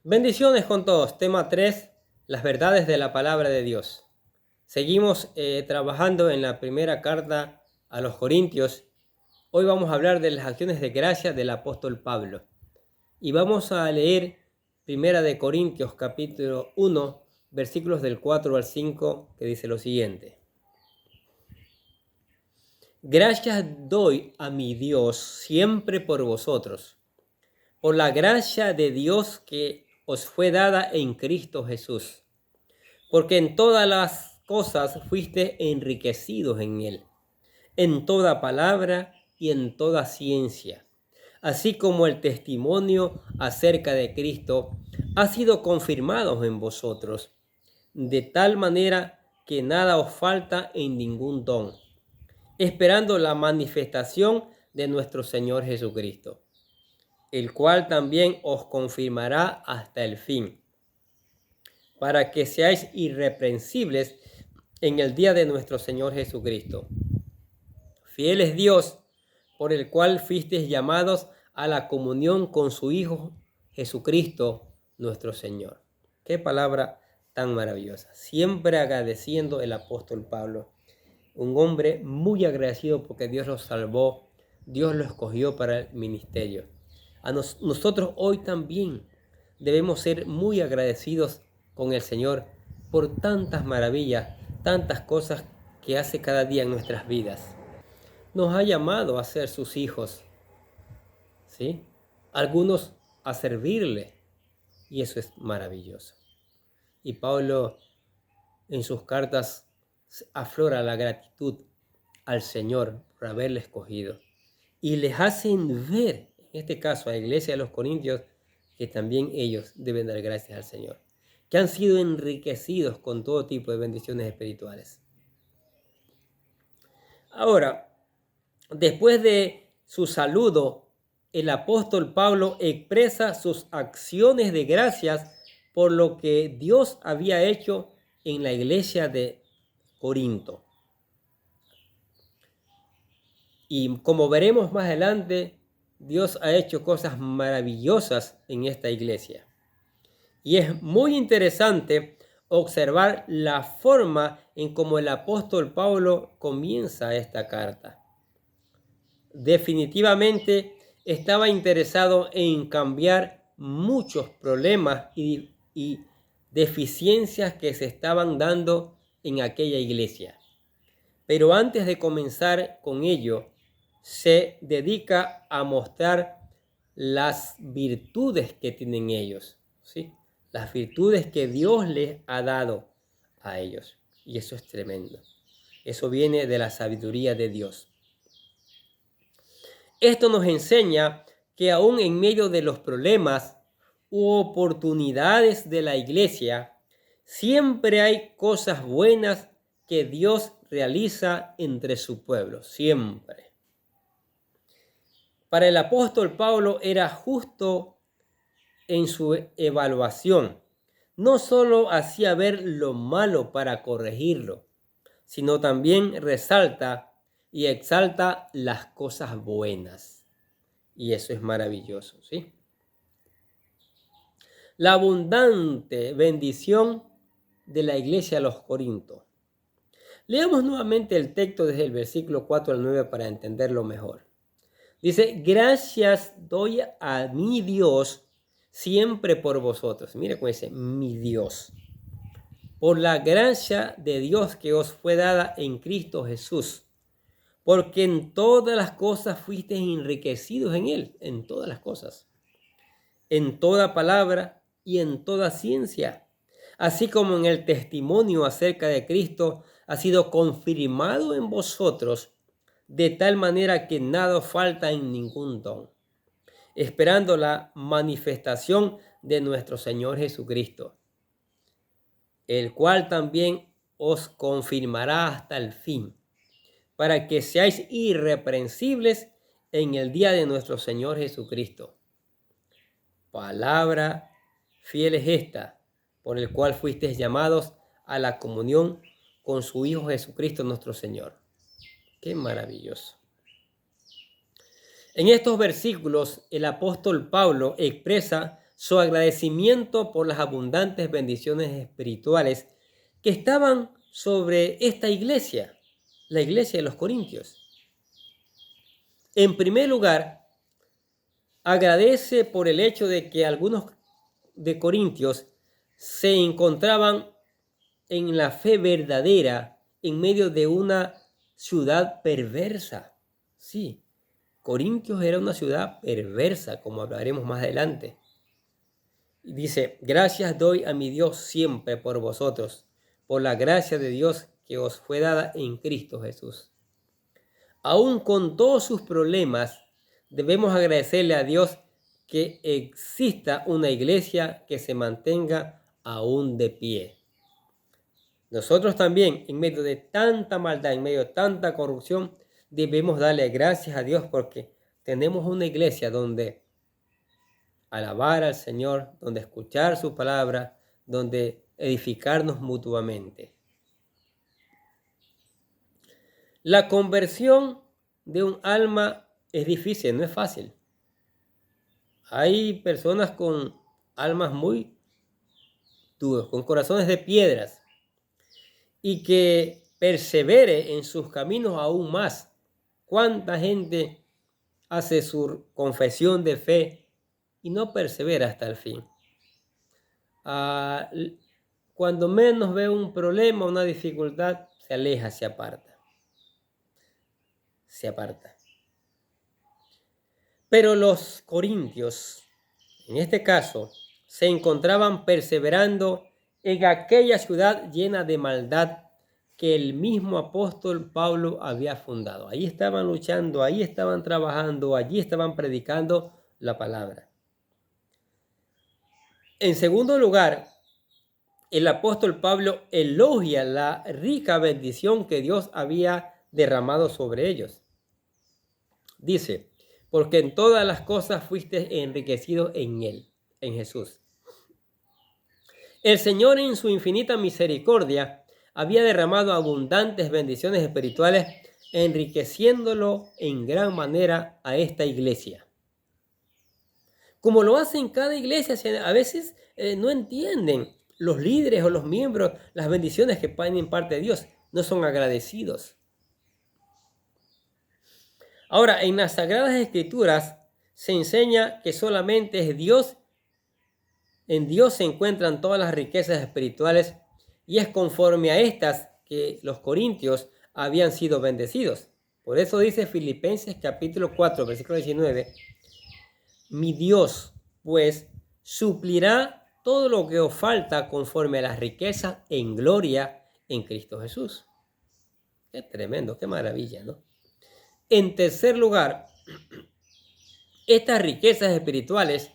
Bendiciones con todos. Tema 3, las verdades de la palabra de Dios. Seguimos trabajando en la primera carta a los Corintios. Hoy vamos a hablar de las acciones de gracia del apóstol Pablo. Y vamos a leer Primera de Corintios capítulo 1, versículos del 4 al 5, que dice lo siguiente. Gracias doy a mi Dios siempre por vosotros, por la gracia de Dios que os fue dada en Cristo Jesús, porque en todas las cosas fuiste enriquecidos en Él, en toda palabra y en toda ciencia, así como el testimonio acerca de Cristo ha sido confirmado en vosotros, de tal manera que nada os falta en ningún don, esperando la manifestación de nuestro Señor Jesucristo, el cual también os confirmará hasta el fin, para que seáis irreprensibles en el día de nuestro Señor Jesucristo. Fiel es Dios, por el cual fuisteis llamados a la comunión con su Hijo Jesucristo, nuestro Señor. Qué palabra tan maravillosa. Siempre agradeciendo el apóstol Pablo, un hombre muy agradecido porque Dios lo salvó, Dios lo escogió para el ministerio. Nosotros hoy también debemos ser muy agradecidos con el Señor por tantas maravillas, tantas cosas que hace cada día en nuestras vidas. Nos ha llamado a ser sus hijos, ¿sí? Algunos a servirle, y eso es maravilloso. Y Pablo en sus cartas aflora la gratitud al Señor por haberle escogido, y les hacen ver, en este caso a la iglesia de los Corintios, que también ellos deben dar gracias al Señor, que han sido enriquecidos con todo tipo de bendiciones espirituales. Ahora, después de su saludo, el apóstol Pablo expresa sus acciones de gracias por lo que Dios había hecho en la iglesia de Corinto. Y como veremos más adelante, Dios ha hecho cosas maravillosas en esta iglesia. Y es muy interesante observar la forma en cómo el apóstol Pablo comienza esta carta. Definitivamente estaba interesado en cambiar muchos problemas y deficiencias que se estaban dando en aquella iglesia. Pero antes de comenzar con ello, se dedica a mostrar las virtudes que tienen ellos, ¿sí? Las virtudes que Dios les ha dado a ellos. Y eso es tremendo. Eso viene de la sabiduría de Dios. Esto nos enseña que aún en medio de los problemas u oportunidades de la iglesia, siempre hay cosas buenas que Dios realiza entre su pueblo, siempre. Para el apóstol Pablo era justo en su evaluación. No solo hacía ver lo malo para corregirlo, sino también resalta y exalta las cosas buenas. Y eso es maravilloso, ¿sí? La abundante bendición de la iglesia de los Corintios. Leamos nuevamente el texto desde el versículo 4 al 9 para entenderlo mejor. Dice, gracias doy a mi Dios siempre por vosotros. Mire cómo dice, mi Dios. Por la gracia de Dios que os fue dada en Cristo Jesús. Porque en todas las cosas fuisteis enriquecidos en Él. En todas las cosas. En toda palabra y en toda ciencia. Así como en el testimonio acerca de Cristo ha sido confirmado en vosotros, de tal manera que nada falta en ningún don, esperando la manifestación de nuestro Señor Jesucristo, el cual también os confirmará hasta el fin, para que seáis irreprensibles en el día de nuestro Señor Jesucristo. Palabra fiel es esta, por el cual fuisteis llamados a la comunión con su Hijo Jesucristo nuestro Señor. ¡Qué maravilloso! En estos versículos, el apóstol Pablo expresa su agradecimiento por las abundantes bendiciones espirituales que estaban sobre esta iglesia, la iglesia de los Corintios. En primer lugar, agradece por el hecho de que algunos de Corintios se encontraban en la fe verdadera en medio de una ciudad perversa. Sí, Corintios era una ciudad perversa, como hablaremos más adelante. Y dice, gracias doy a mi Dios siempre por vosotros, por la gracia de Dios que os fue dada en Cristo Jesús. Aún con todos sus problemas, debemos agradecerle a Dios que exista una iglesia que se mantenga aún de pie. Nosotros también, en medio de tanta maldad, en medio de tanta corrupción, debemos darle gracias a Dios porque tenemos una iglesia donde alabar al Señor, donde escuchar su palabra, donde edificarnos mutuamente. La conversión de un alma es difícil, no es fácil. Hay personas con almas muy duras, con corazones de piedras, y que persevere en sus caminos aún más. ¿Cuánta gente hace su confesión de fe y no persevera hasta el fin? Cuando menos ve un problema, una dificultad, se aleja, se aparta. Pero los corintios, en este caso, se encontraban perseverando en aquella ciudad llena de maldad que el mismo apóstol Pablo había fundado. Ahí estaban luchando, ahí estaban trabajando, allí estaban predicando la palabra. En segundo lugar, el apóstol Pablo elogia la rica bendición que Dios había derramado sobre ellos. Dice, porque en todas las cosas fuiste enriquecido en Él, en Jesús. El Señor en su infinita misericordia había derramado abundantes bendiciones espirituales, enriqueciéndolo en gran manera a esta iglesia. Como lo hace en cada iglesia, a veces no entienden los líderes o los miembros las bendiciones que tienen parte de Dios, no son agradecidos. Ahora, en las Sagradas Escrituras se enseña que solamente es Dios. En Dios se encuentran todas las riquezas espirituales y es conforme a estas que los corintios habían sido bendecidos. Por eso dice Filipenses capítulo 4, versículo 19, mi Dios, pues, suplirá todo lo que os falta conforme a las riquezas en gloria en Cristo Jesús. Qué tremendo, qué maravilla, ¿no? En tercer lugar, estas riquezas espirituales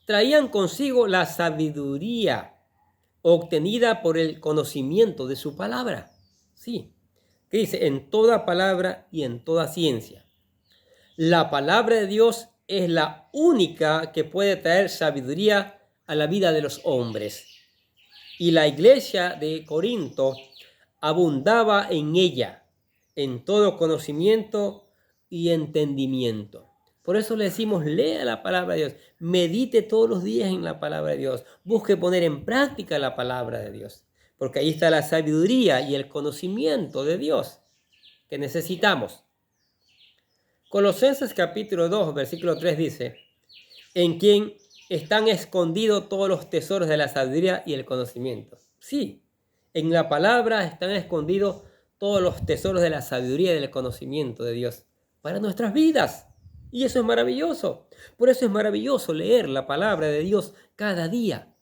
traían consigo la sabiduría obtenida por el conocimiento de su palabra. Sí, que dice, en toda palabra y en toda ciencia. La palabra de Dios es la única que puede traer sabiduría a la vida de los hombres. Y la iglesia de Corinto abundaba en ella, en todo conocimiento y entendimiento. Por eso le decimos, lea la palabra de Dios, medite todos los días en la palabra de Dios, busque poner en práctica la palabra de Dios, porque ahí está la sabiduría y el conocimiento de Dios que necesitamos. Colosenses capítulo 2, versículo 3 dice, en quien están escondidos todos los tesoros de la sabiduría y el conocimiento. Sí, en la palabra están escondidos todos los tesoros de la sabiduría y del conocimiento de Dios para nuestras vidas. Y eso es maravilloso. Por eso es maravilloso leer la palabra de Dios cada día.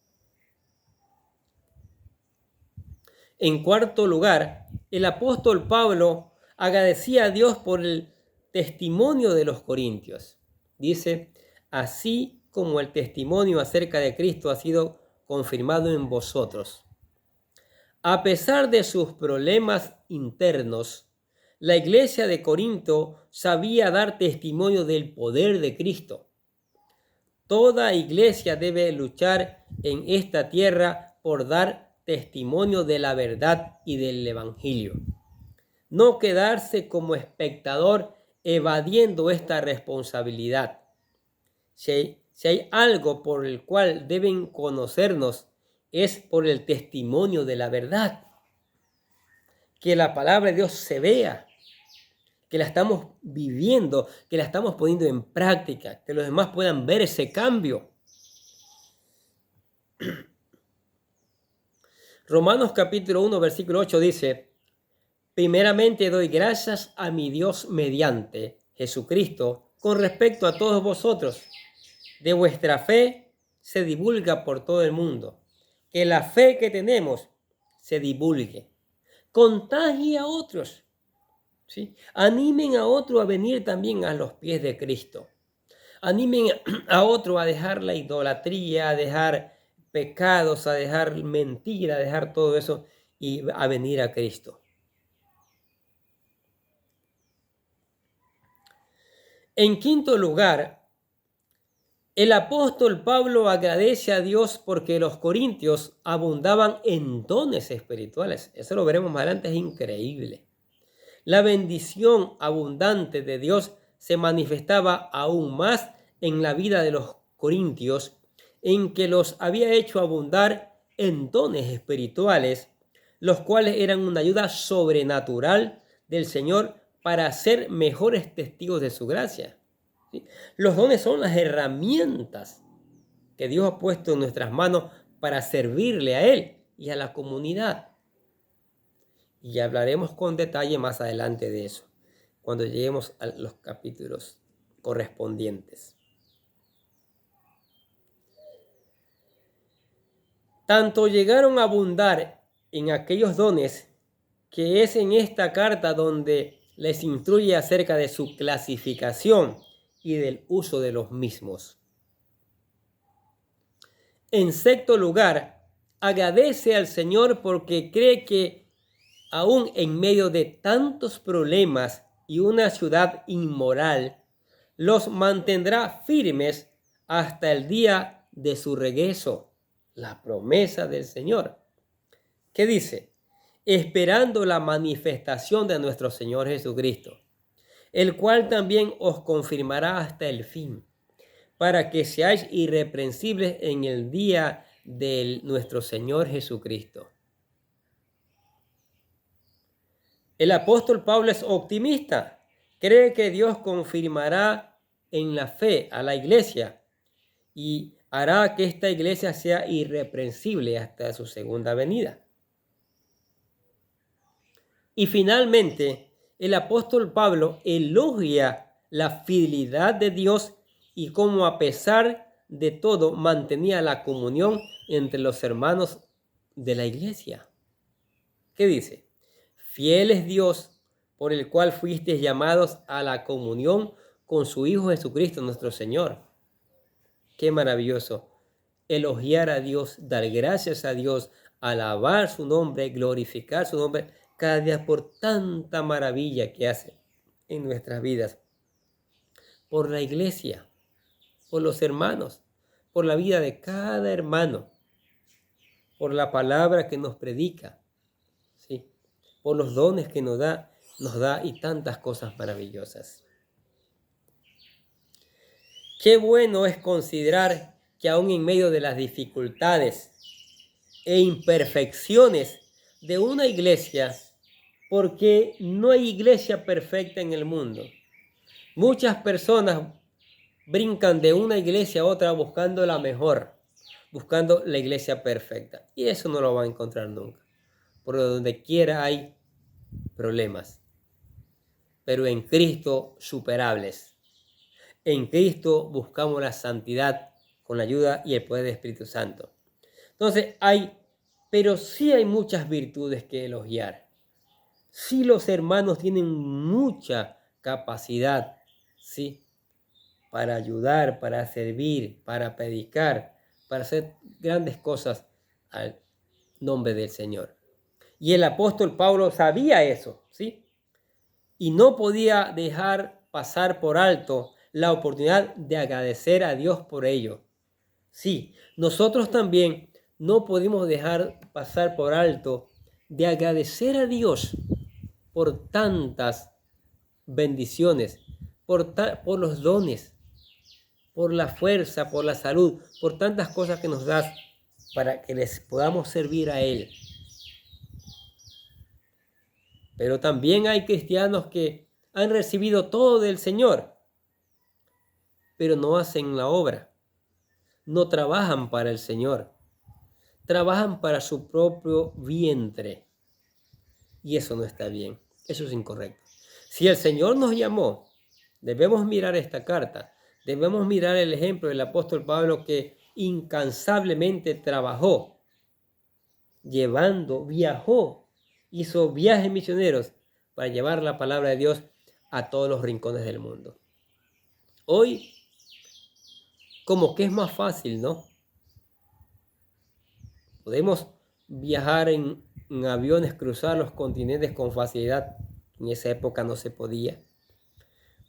En cuarto lugar, el apóstol Pablo agradecía a Dios por el testimonio de los corintios. Dice, así como el testimonio acerca de Cristo ha sido confirmado en vosotros. A pesar de sus problemas internos, la iglesia de Corinto sabía dar testimonio del poder de Cristo. Toda iglesia debe luchar en esta tierra por dar testimonio de la verdad y del evangelio. No quedarse como espectador evadiendo esta responsabilidad. Si hay algo por el cual deben conocernos, es por el testimonio de la verdad. Que la palabra de Dios se vea, que la estamos viviendo, que la estamos poniendo en práctica, que los demás puedan ver ese cambio. Romanos capítulo 1, versículo 8 dice: primeramente doy gracias a mi Dios mediante Jesucristo con respecto a todos vosotros. De vuestra fe se divulga por todo el mundo. Que la fe que tenemos se divulgue. Contagie a otros. ¿Sí? Animen a otro a venir también a los pies de Cristo. Animen a otro a dejar la idolatría, a dejar pecados, a dejar mentira, a dejar todo eso y a venir a Cristo. En quinto lugar, el apóstol Pablo agradece a Dios porque los corintios abundaban en dones espirituales. Eso lo veremos más adelante, es increíble. La bendición abundante de Dios se manifestaba aún más en la vida de los corintios, en que los había hecho abundar en dones espirituales, los cuales eran una ayuda sobrenatural del Señor para ser mejores testigos de su gracia. ¿Sí? Los dones son las herramientas que Dios ha puesto en nuestras manos para servirle a Él y a la comunidad. Y hablaremos con detalle más adelante de eso, cuando lleguemos a los capítulos correspondientes. Tanto llegaron a abundar en aquellos dones, que es en esta carta donde les instruye acerca de su clasificación y del uso de los mismos. En sexto lugar, agradece al Señor porque cree que aún en medio de tantos problemas y una ciudad inmoral, los mantendrá firmes hasta el día de su regreso. La promesa del Señor. ¿Qué dice? Esperando la manifestación de nuestro Señor Jesucristo, el cual también os confirmará hasta el fin, para que seáis irreprensibles en el día de nuestro Señor Jesucristo. El apóstol Pablo es optimista. Cree que Dios confirmará en la fe a la iglesia y hará que esta iglesia sea irreprensible hasta su segunda venida. Y finalmente, el apóstol Pablo elogia la fidelidad de Dios y cómo a pesar de todo mantenía la comunión entre los hermanos de la iglesia. ¿Qué dice? Fiel es Dios, por el cual fuisteis llamados a la comunión con su Hijo Jesucristo nuestro Señor. Qué maravilloso. Elogiar a Dios, dar gracias a Dios, alabar su nombre, glorificar su nombre cada día por tanta maravilla que hace en nuestras vidas. Por la iglesia, por los hermanos, por la vida de cada hermano, por la palabra que nos predica, ¿sí? Por los dones que nos da y tantas cosas maravillosas. Qué bueno es considerar que aún en medio de las dificultades e imperfecciones de una iglesia, porque no hay iglesia perfecta en el mundo. Muchas personas brincan de una iglesia a otra buscando la mejor, buscando la iglesia perfecta. Y eso no lo van a encontrar nunca. Por donde quiera hay problemas, pero en Cristo superables. En Cristo buscamos la santidad con la ayuda y el poder del Espíritu Santo. Entonces pero sí hay muchas virtudes que elogiar. Sí, los hermanos tienen mucha capacidad, ¿sí? Para ayudar, para servir, para predicar, para hacer grandes cosas al nombre del Señor. Y el apóstol Pablo sabía eso, ¿sí? Y no podía dejar pasar por alto la oportunidad de agradecer a Dios por ello. Sí, nosotros también no podemos dejar pasar por alto de agradecer a Dios por tantas bendiciones, por los dones, por la fuerza, por la salud, por tantas cosas que nos das para que les podamos servir a Él. Pero también hay cristianos que han recibido todo del Señor, pero no hacen la obra, no trabajan para el Señor, trabajan para su propio vientre. Y eso no está bien, eso es incorrecto. Si el Señor nos llamó, debemos mirar esta carta, debemos mirar el ejemplo del apóstol Pablo que incansablemente trabajó, viajó, hizo viajes misioneros para llevar la palabra de Dios a todos los rincones del mundo. Hoy, como que es más fácil, ¿no? Podemos viajar en aviones, cruzar los continentes con facilidad. En esa época no se podía.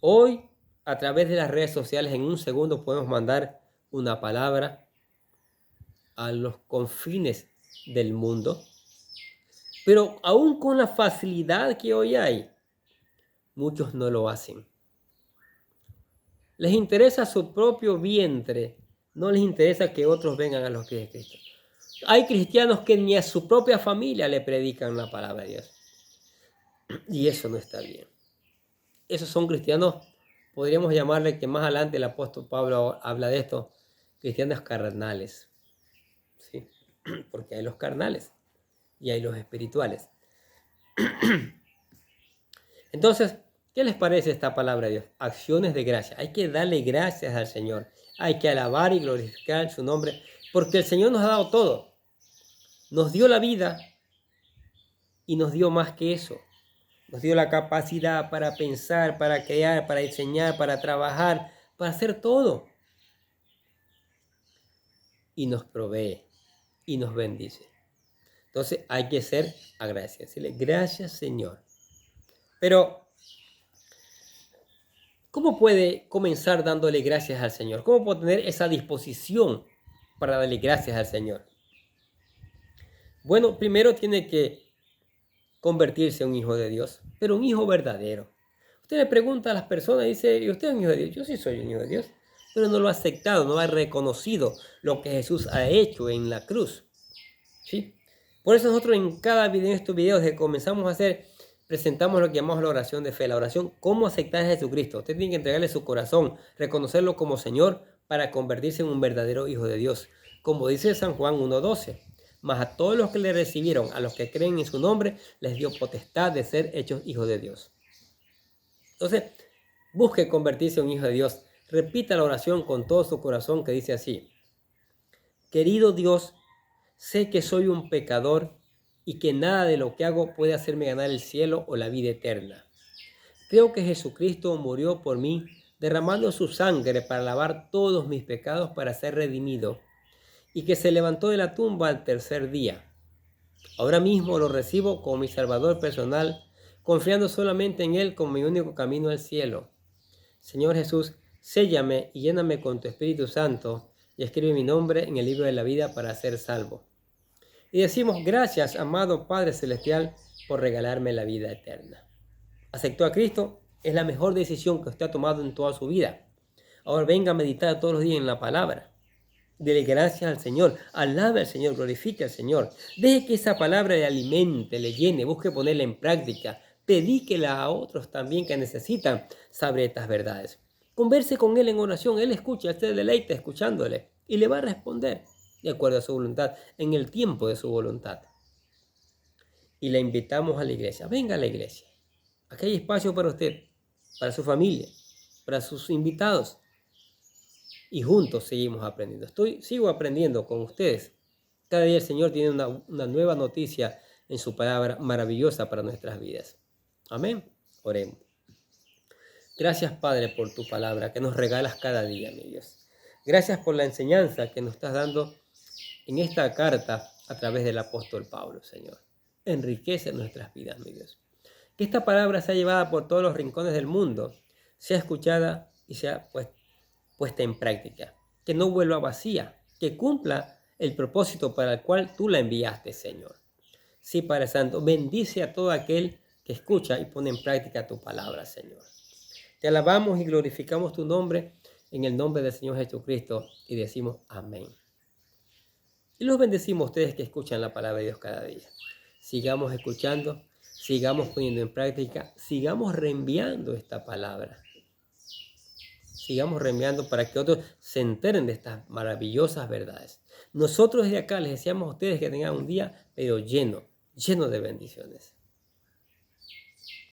Hoy, a través de las redes sociales, en un segundo podemos mandar una palabra a los confines del mundo. Pero aún con la facilidad que hoy hay, muchos no lo hacen. Les interesa su propio vientre, no les interesa que otros vengan a los pies de Cristo. Hay cristianos que ni a su propia familia le predican la palabra de Dios. Y eso no está bien. Esos son cristianos, podríamos llamarle, que más adelante el apóstol Pablo habla de esto, cristianos carnales. ¿Sí? Porque hay los carnales y hay los espirituales. Entonces, ¿qué les parece esta palabra de Dios? Acciones de gracia. Hay que darle gracias al Señor. Hay que alabar y glorificar su nombre, porque el Señor nos ha dado todo. Nos dio la vida y nos dio más que eso. Nos dio la capacidad para pensar, para crear, para diseñar, para trabajar, para hacer todo. Y nos provee y nos bendice. Entonces hay que ser agradecidos. Decirle, gracias Señor. Pero, ¿cómo puede comenzar dándole gracias al Señor? ¿Cómo puede tener esa disposición para darle gracias al Señor? Bueno, primero tiene que convertirse en un hijo de Dios, pero un hijo verdadero. Usted le pregunta a las personas y dice, ¿y usted es un hijo de Dios? Yo sí soy un hijo de Dios, pero no lo ha aceptado, no ha reconocido lo que Jesús ha hecho en la cruz. ¿Sí? Por eso nosotros en cada video, en estos videos que comenzamos a hacer, presentamos lo que llamamos la oración de fe. La oración, ¿cómo aceptar a Jesucristo? Usted tiene que entregarle su corazón, reconocerlo como Señor para convertirse en un verdadero hijo de Dios. Como dice San Juan 1:12. Mas a todos los que le recibieron, a los que creen en su nombre, les dio potestad de ser hechos hijos de Dios. Entonces, busque convertirse en un hijo de Dios. Repita la oración con todo su corazón que dice así. Querido Dios, sé que soy un pecador y que nada de lo que hago puede hacerme ganar el cielo o la vida eterna. Creo que Jesucristo murió por mí, derramando su sangre para lavar todos mis pecados para ser redimido, y que se levantó de la tumba al tercer día. Ahora mismo lo recibo como mi Salvador personal, confiando solamente en Él como mi único camino al cielo. Señor Jesús, séllame y lléname con tu Espíritu Santo y escribe mi nombre en el libro de la vida para ser salvo. Y decimos, gracias, amado Padre Celestial, por regalarme la vida eterna. ¿Aceptó a Cristo? Es la mejor decisión que usted ha tomado en toda su vida. Ahora venga a meditar todos los días en la palabra. Dele gracias al Señor, alabe al Señor, glorifique al Señor. Deje que esa palabra le alimente, le llene, busque ponerla en práctica. Predíquela a otros también que necesitan saber estas verdades. Converse con Él en oración, Él escucha, usted deleita escuchándole y le va a responder de acuerdo a su voluntad, en el tiempo de su voluntad. Y le invitamos a la iglesia. Venga a la iglesia. Aquí hay espacio para usted, para su familia, para sus invitados. Y juntos seguimos aprendiendo. Sigo aprendiendo con ustedes. Cada día el Señor tiene una nueva noticia en su palabra maravillosa para nuestras vidas. Amén. Oremos. Gracias, Padre, por tu palabra que nos regalas cada día, mi Dios. Gracias por la enseñanza que nos estás dando en esta carta a través del apóstol Pablo, Señor. Enriquece nuestras vidas, mi Dios. Que esta palabra sea llevada por todos los rincones del mundo, sea escuchada y sea puesta en práctica. Que no vuelva vacía, que cumpla el propósito para el cual tú la enviaste, Señor. Sí, Padre Santo, bendice a todo aquel que escucha y pone en práctica tu palabra, Señor. Te alabamos y glorificamos tu nombre en el nombre del Señor Jesucristo y decimos amén. Y los bendecimos a ustedes que escuchan la palabra de Dios cada día. Sigamos escuchando, sigamos poniendo en práctica, sigamos reenviando esta palabra. Sigamos reenviando para que otros se enteren de estas maravillosas verdades. Nosotros desde acá les deseamos a ustedes que tengan un día, pero lleno de bendiciones.